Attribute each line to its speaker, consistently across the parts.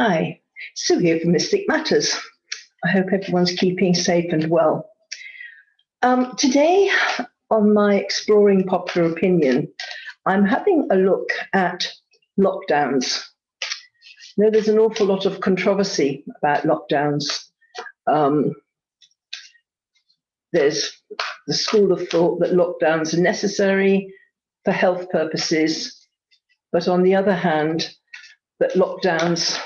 Speaker 1: Hi, Sue here from Mystic Matters. I hope everyone's keeping safe and well. Today, on my Exploring Popular Opinion, I'm having a look at lockdowns. You know, there's an awful lot of controversy about lockdowns. There's the school of thought that lockdowns are necessary for health purposes, but on the other hand, that lockdowns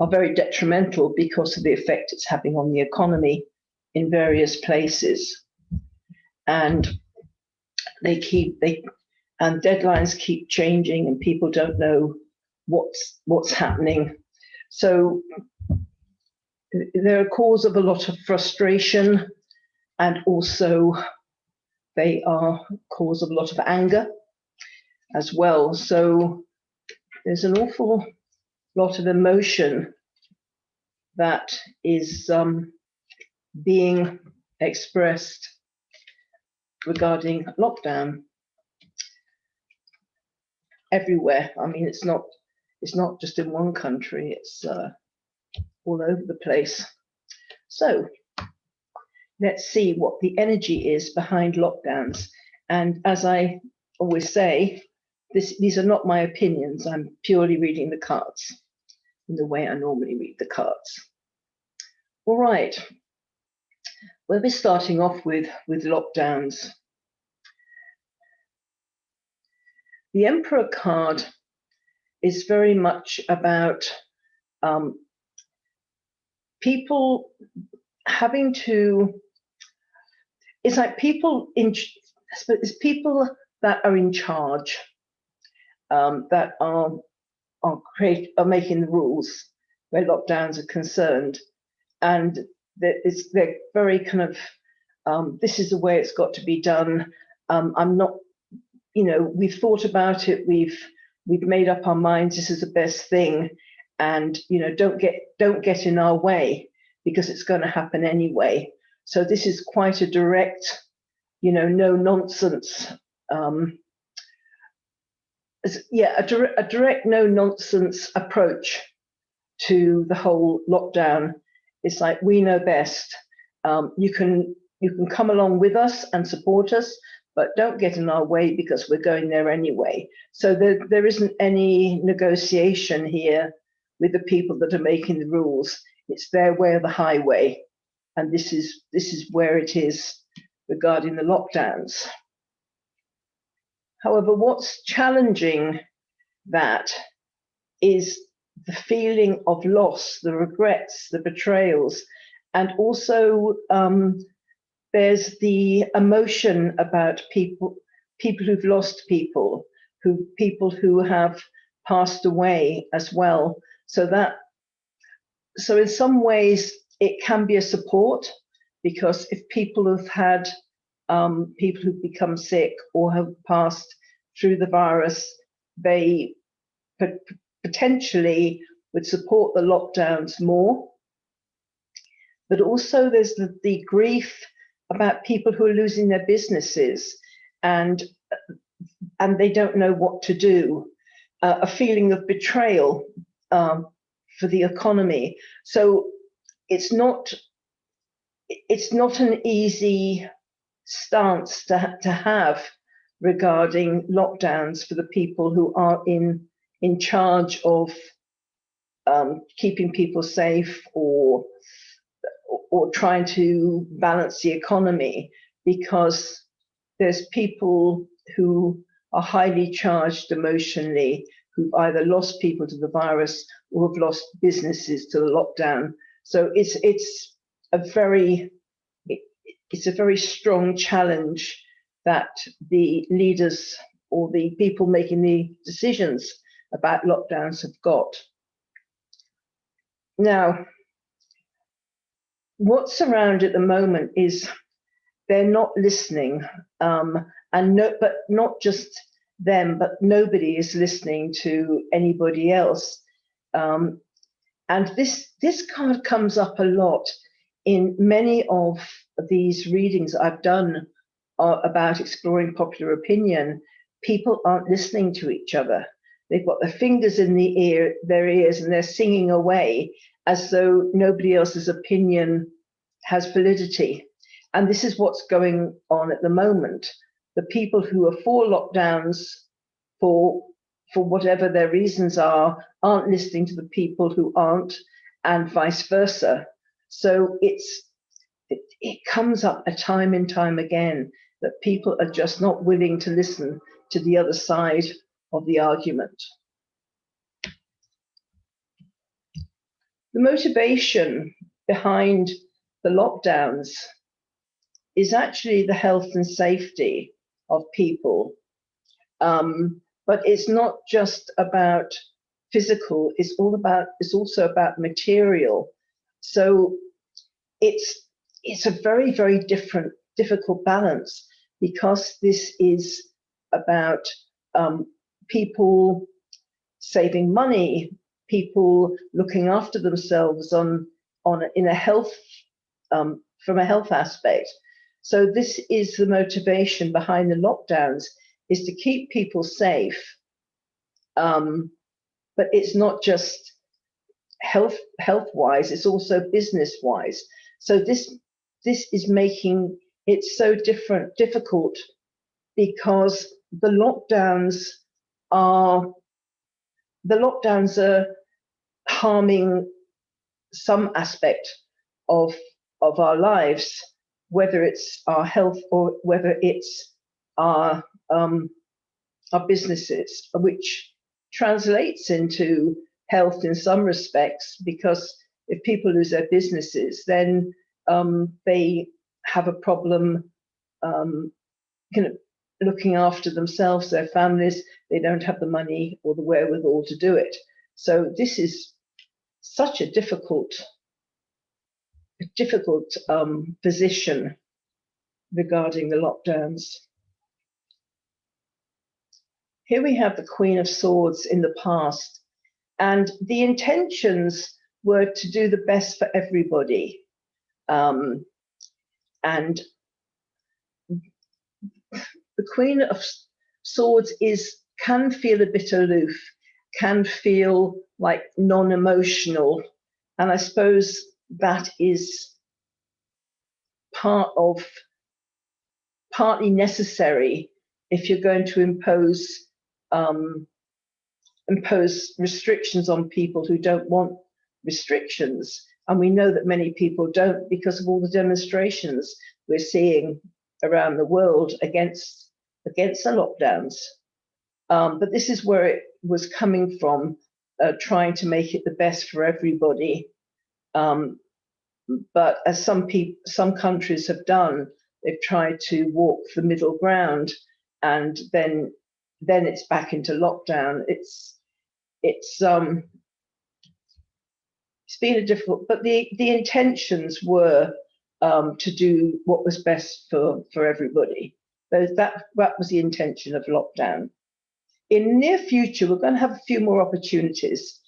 Speaker 1: are very detrimental because of the effect it's having on the economy in various places. And deadlines keep changing and people don't know what's happening. So they're a cause of a lot of frustration, and also they are a cause of a lot of anger as well. So there's an awful lot of emotion that is being expressed regarding lockdown everywhere. I mean, it's not just in one country, it's all over the place. So let's see what the energy is behind lockdowns. And as I always say, these are not my opinions. I'm purely reading the cards in the way I normally read the cards. All right, we'll be starting off with lockdowns. The Emperor card is very much about people having to, it's like people it's people that are in charge, that are making the rules where lockdowns are concerned, and they're very kind of this is the way it's got to be done. I'm not, you know, we've thought about it, we've made up our minds, this is the best thing, and you know, don't get in our way because it's going to happen anyway. So this is quite a direct, you know, no nonsense. A direct no nonsense approach to the whole lockdown. It's like, we know best. You can come along with us and support us, but don't get in our way because we're going there anyway. So there isn't any negotiation here with the people that are making the rules. It's their way or the highway, and this is where it is regarding the lockdowns. However, what's challenging that is the feeling of loss, the regrets, the betrayals, and also there's the emotion about people who've lost people who have passed away as well. So in some ways it can be a support, because if people have had people who've become sick or have passed through the virus, they potentially would support the lockdowns more. But also there's the grief about people who are losing their businesses and they don't know what to do, a feeling of betrayal for the economy. So it's not an easy stance to have regarding lockdowns for the people who are in charge of keeping people safe or trying to balance the economy, because there's people who are highly charged emotionally, who've either lost people to the virus or have lost businesses to the lockdown. So it's a very strong challenge that the leaders or the people making the decisions about lockdowns have got. Now, what's around at the moment is they're not listening, but not just them, but nobody is listening to anybody else. And this card comes up a lot in many of these readings I've done about exploring popular opinion. People aren't listening to each other. they've got their fingers in their ears, and they're singing away as though nobody else's opinion has validity. And this is what's going on at the moment. The people who are for lockdowns, for whatever their reasons are, aren't listening to the people who aren't, and vice versa. So it comes up time and time again that people are just not willing to listen to the other side of the argument. The motivation behind the lockdowns is actually the health and safety of people. But it's not just about physical, it's also about material. So it's a very, very difficult balance, because this is about people saving money, people looking after themselves in a health from a health aspect. So this is the motivation behind the lockdowns, is to keep people safe. But it's not just health-wise, it's also business-wise. So this is making it so difficult, because the lockdowns are harming some aspect of our lives, whether it's our health or whether it's our businesses, which translates into health in some respects, because if people lose their businesses, then they have a problem looking after themselves, their families. They don't have the money or the wherewithal to do it. So this is such a difficult position regarding the lockdowns. Here we have the Queen of Swords in the past, and the intentions were to do the best for everybody. And the Queen of Swords can feel a bit aloof, can feel like non-emotional, and I suppose that is partly necessary if you're going to impose restrictions on people who don't want restrictions. And we know that many people don't, because of all the demonstrations we're seeing around the world against the lockdowns. But this is where it was coming from, trying to make it the best for everybody. But as some countries have done, they've tried to walk the middle ground, and then it's back into lockdown. It's been a difficult, but the intentions were to do what was best for everybody. That was the intention of lockdown. In the near future, we're going to have a few more opportunities.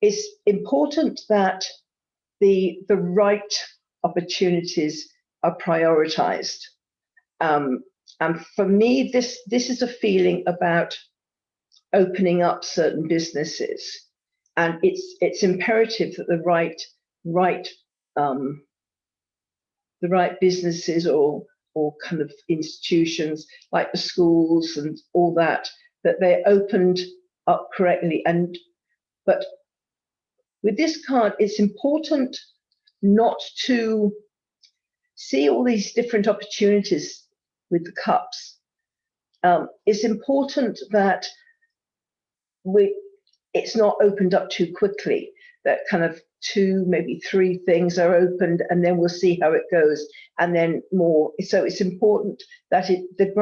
Speaker 1: It's important that the right opportunities are prioritized. And for me, this is a feeling about opening up certain businesses, and it's imperative that the right businesses or kind of institutions like the schools and all that they're opened up correctly. But with this card, it's important not to see all these different opportunities with the cups. It's important that it's not opened up too quickly, that kind of 2, maybe 3 things are opened, and then we'll see how it goes, and then more. So it's important that the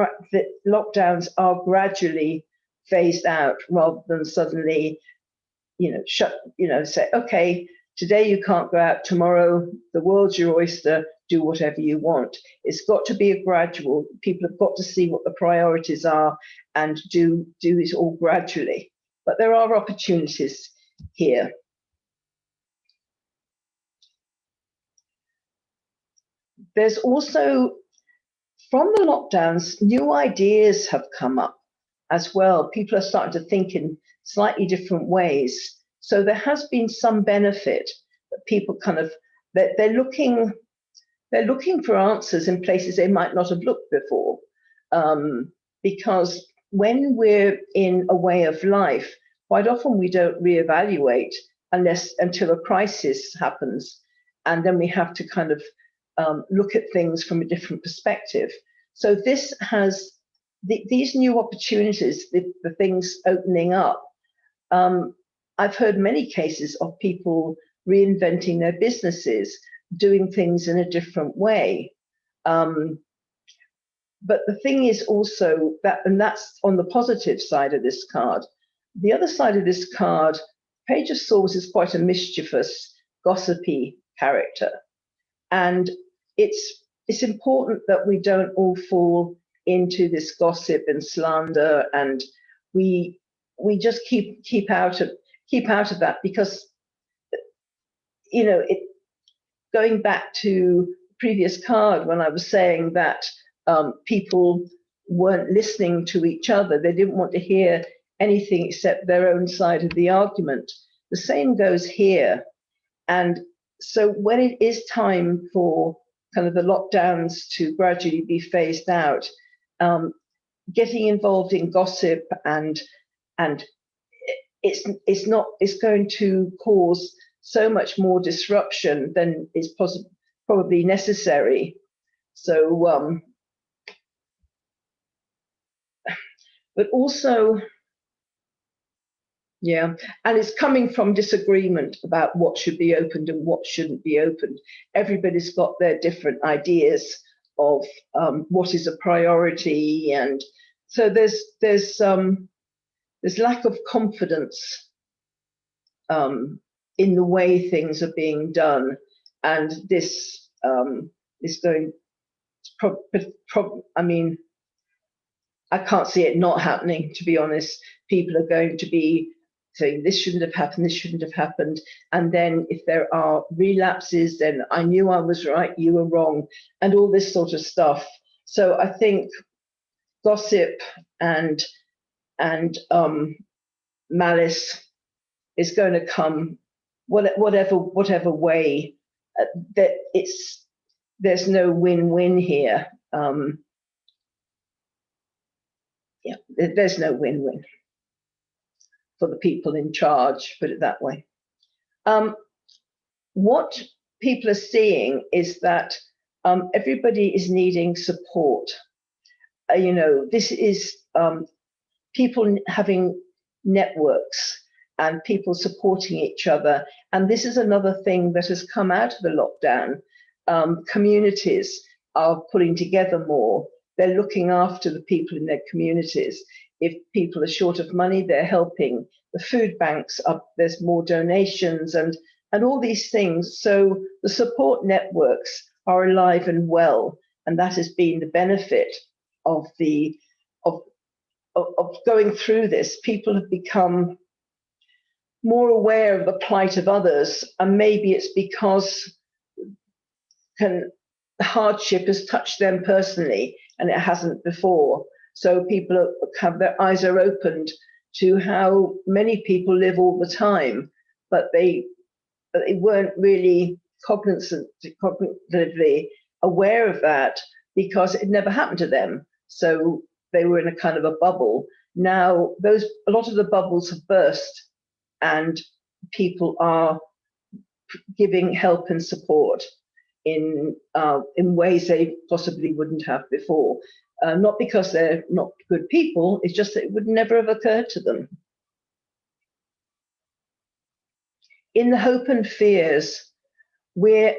Speaker 1: lockdowns are gradually phased out, rather than suddenly, say, okay, today you can't go out, tomorrow the world's your oyster, do whatever you want. It's got to be a gradual. People have got to see what the priorities are and do it all gradually. But there are opportunities here. There's also, from the lockdowns, new ideas have come up, as well. People are starting to think in slightly different ways. So there has been some benefit that people kind of, they're looking for answers in places they might not have looked before. Because when we're in a way of life, quite often we don't reevaluate until a crisis happens. And then we have to kind of look at things from a different perspective. So this has these new opportunities, the things opening up. I've heard many cases of people reinventing their businesses, doing things in a different way. But the thing is also that, and that's on the positive side of this card. The other side of this card, Page of Swords is quite a mischievous, gossipy character. And it's important that we don't all fall into this gossip and slander, and we just keep out of that, because, you know, going back to the previous card when I was saying that people weren't listening to each other, they didn't want to hear anything except their own side of the argument. The same goes here. And so when it is time for kind of the lockdowns to gradually be phased out, getting involved in gossip and it's going to cause so much more disruption than is probably necessary. So, but also, yeah, and it's coming from disagreement about what should be opened and what shouldn't be opened. Everybody's got their different ideas of what is a priority, and so there's lack of confidence in the way things are being done, and this is going to I mean, I can't see it not happening, to be honest. People are going to be saying this shouldn't have happened, this shouldn't have happened, and then if there are relapses, then I knew I was right, you were wrong, and all this sort of stuff. So I think gossip and malice is going to come whatever way. That there's no win-win here. Yeah, there's no win-win for the people in charge, put it that way. What people are seeing is that everybody is needing support. You know, this is people having networks and people supporting each other. And this is another thing that has come out of the lockdown. Communities are pulling together more. They're looking after the people in their communities. If people are short of money, they're helping. The food banks there's more donations and all these things. So the support networks are alive and well, and that has been the benefit of going through this. People have become more aware of the plight of others, and maybe it's because hardship has touched them personally and it hasn't before. So people have their eyes are opened to how many people live all the time, but they weren't really cognitively aware of that because it never happened to them. So they were in a kind of a bubble. Now a lot of the bubbles have burst, and people are giving help and support in ways they possibly wouldn't have before. Not because they're not good people, it's just that it would never have occurred to them. In the hope and fears, we're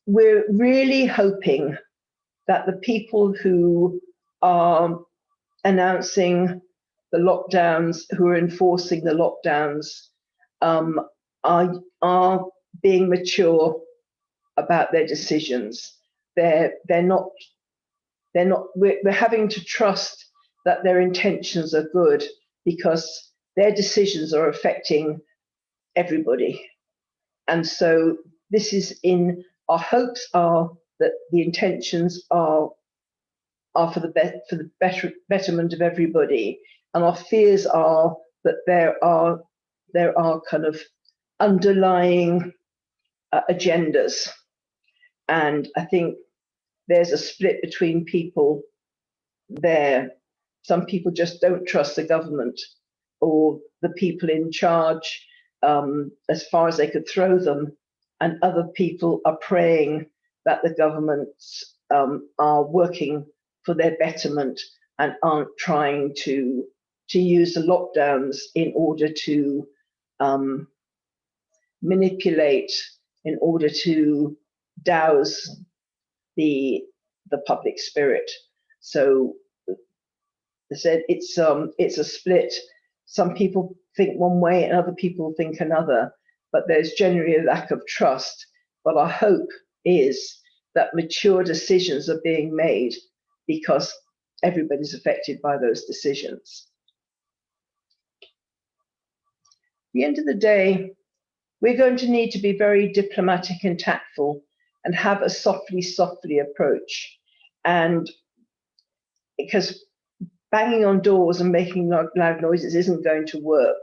Speaker 1: really hoping that the people who are announcing the lockdowns, who are enforcing the lockdowns, are being mature about their decisions. We're having to trust that their intentions are good, because their decisions are affecting everybody. And so this is our hopes are that the intentions are for the betterment of everybody, and our fears are that there are kind of underlying agendas. And I think there's a split between people there. Some people just don't trust the government or the people in charge as far as they could throw them, and other people are praying that the governments are working for their betterment and aren't trying to use the lockdowns in order to manipulate, in order to douse the public spirit. So I said it's a split. Some people think one way and other people think another, but there's generally a lack of trust. But our hope is that mature decisions are being made because everybody's affected by those decisions. At the end of the day, we're going to need to be very diplomatic and tactful and have a softly approach. And because banging on doors and making loud noises isn't going to work.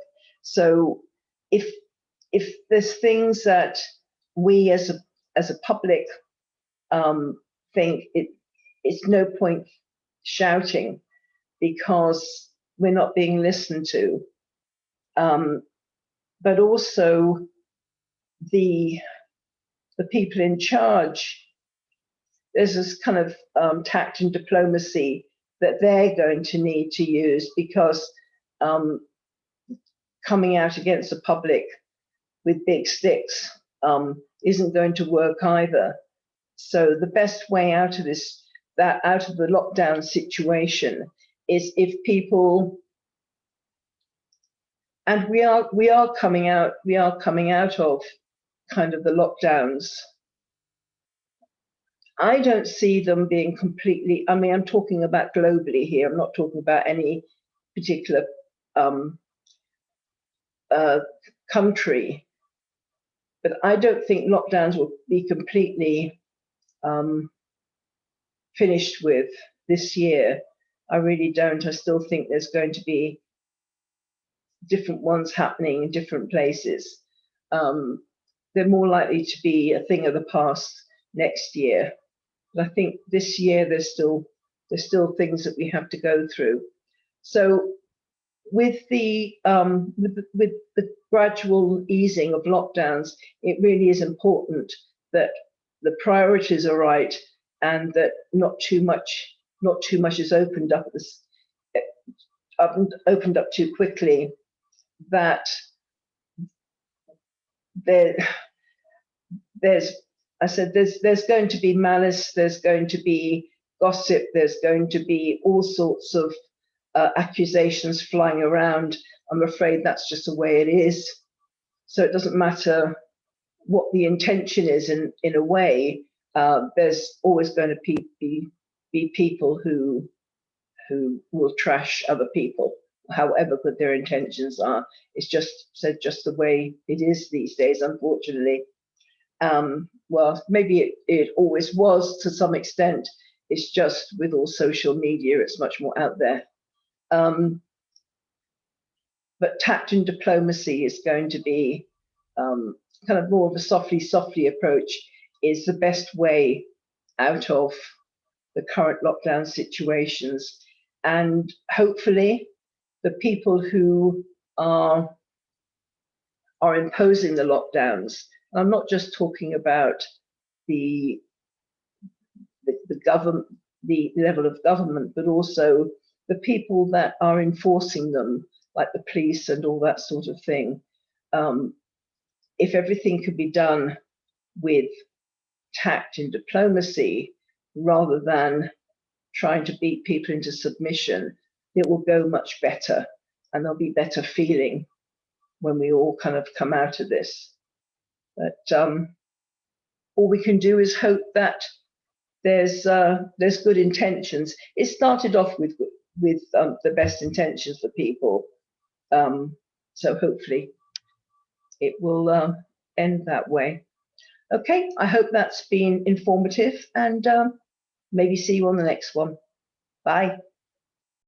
Speaker 1: So if there's things that we as a public think it's no point shouting because we're not being listened to, but also the people in charge, there's this kind of tact and diplomacy that they're going to need to use, because coming out against the public with big sticks isn't going to work either. So the best way out of this, out of the lockdown situation, is if people, and we are coming out of kind of the lockdowns. I don't see them being completely, I mean, I'm talking about globally here. I'm not talking about any particular country, but I don't think lockdowns will be completely finished with this year. I really don't. I still think there's going to be different ones happening in different places. They're more likely to be a thing of the past next year. But I think this year there's still things that we have to go through. So with the gradual easing of lockdowns, it really is important that the priorities are right, and that not too much is opened up too quickly. That there's going to be malice, there's going to be gossip, there's going to be all sorts of accusations flying around. I'm afraid that's just the way it is. So it doesn't matter what the intention is in a way. There's always going to be people who will trash other people, however good their intentions are. It's just the way it is these days, unfortunately. Well, maybe it always was to some extent. It's just with all social media, it's much more out there. But tact and diplomacy is going to be kind of more of a softly approach, is the best way out of the current lockdown situations. And hopefully the people who are imposing the lockdowns, I'm not just talking about the government, the level of government, but also the people that are enforcing them, like the police and all that sort of thing. If everything could be done with tact and diplomacy rather than trying to beat people into submission, it will go much better, and there'll be better feeling when we all kind of come out of this. But all we can do is hope that there's good intentions. It started off with the best intentions for people, so hopefully it will end that way. Okay, I hope that's been informative, and maybe see you on the next one. Bye.